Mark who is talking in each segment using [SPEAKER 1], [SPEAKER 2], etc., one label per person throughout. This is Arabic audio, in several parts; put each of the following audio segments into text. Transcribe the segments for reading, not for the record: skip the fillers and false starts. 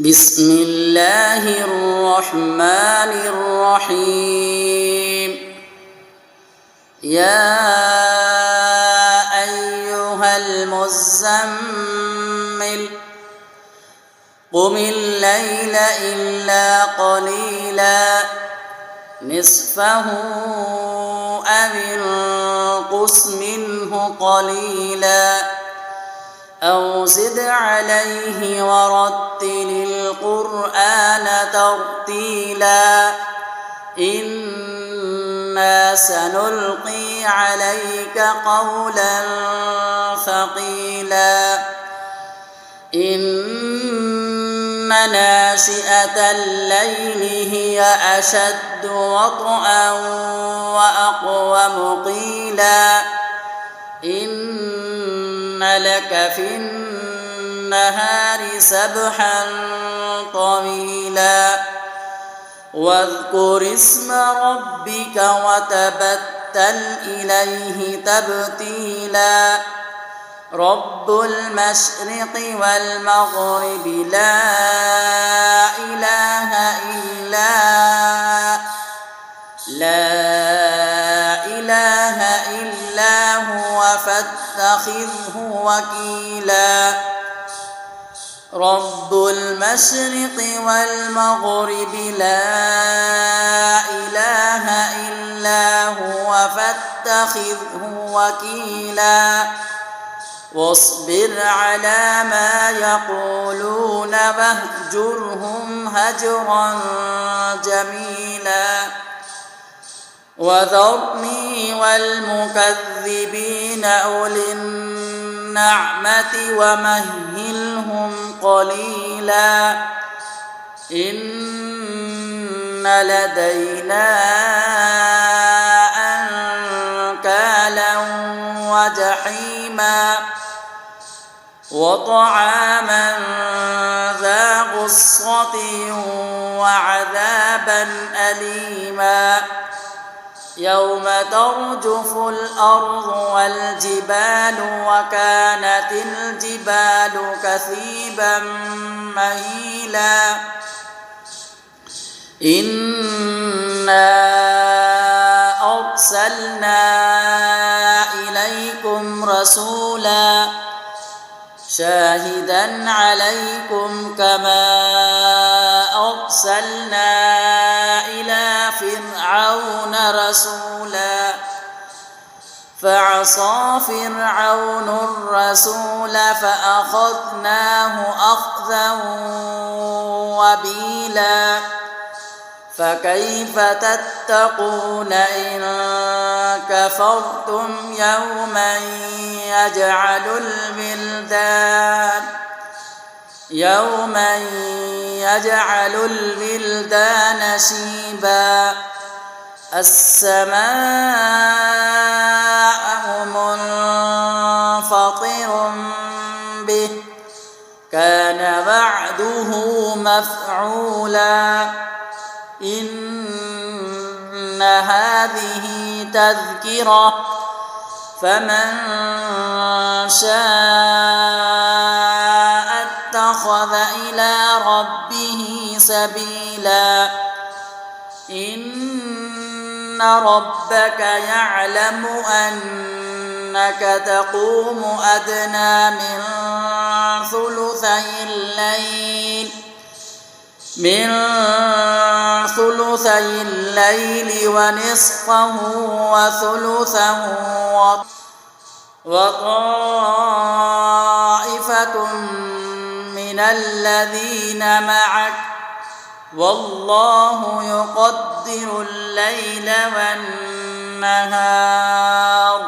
[SPEAKER 1] بسم الله الرحمن الرحيم. يا أيها المزمل قم الليل إلا قليلا نصفه أو انقص منه قليلا أو زد عليه ورتل القرآن ترتيلا إنا سنلقي عليك قولا ثقيلا إن ناشئة الليل هي أشد وطئا وأقوم قيلا إن لك في النهار سبحا طويلا واذكر اسم ربك وتبتل إليه تبتيلا رب المشرق والمغرب لا إله إلا هو فاتخذه وكيلا رب المشرق والمغرب لا إله إلا هو فاتخذه وكيلا واصبر على ما يقولون واهجرهم هجرا جميلا وذرني والمكذبين أولي النعمة ومهلهم قليلا إن لدينا أنكالا وجحيما وطعاما ذا غصة وعذابا أليما يوم ترجف الأرض والجبال وكانت الجبال كثيبا مهيلا إنا أرسلنا إليكم رسولا شاهدا عليكم كما أرسلنا إلى فرعون رسولا فعصى فرعون الرسول فأخذناه أخذا وبيلا فكيف تتقون إن كفرتم يوما يجعل الولدان شيبا السماء منفطر به كان وعده مفعولا إن هذه تذكرة فمن شاء اتخذ إلى ربه سبيلا إن ربك يعلم أنك تقوم أدنى من ثلثي الليل ونصفه وثلثه وطائفة من الذين معك والله يقدر الليل والنهار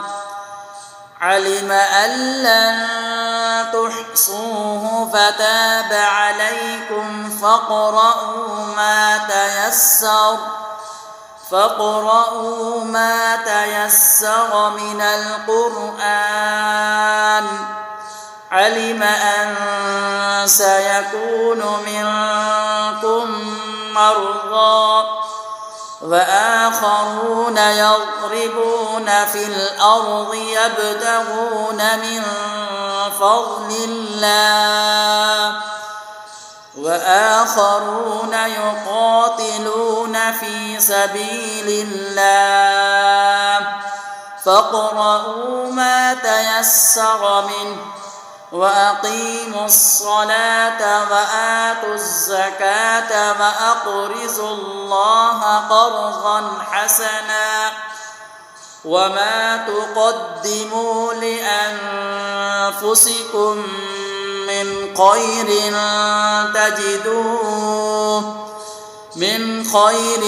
[SPEAKER 1] علم أن لن تحصوه فتاب عليكم فاقرؤوا ما تيسر من القرآن علم أن سيكون منكم مرضى وآخرون يضربون في الأرض يبتغون من فضل الله وآخرون يقاتلون في سبيل الله فاقرؤوا ما تيسر منه وأقيموا الصلاة وآتوا الزكاة وأقرضوا الله قرضا حسنا وما تقدموا لأنفسكم من خير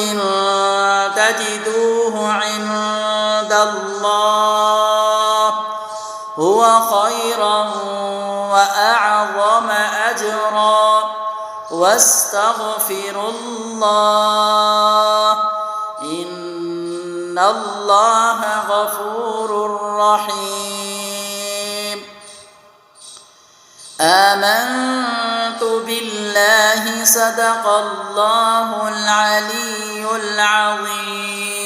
[SPEAKER 1] تجدوه عند الله هو خيرا وأعظم أجرا واستغفروا الله إن الله غفور رحيم آمنت بالله صدق الله العلي العظيم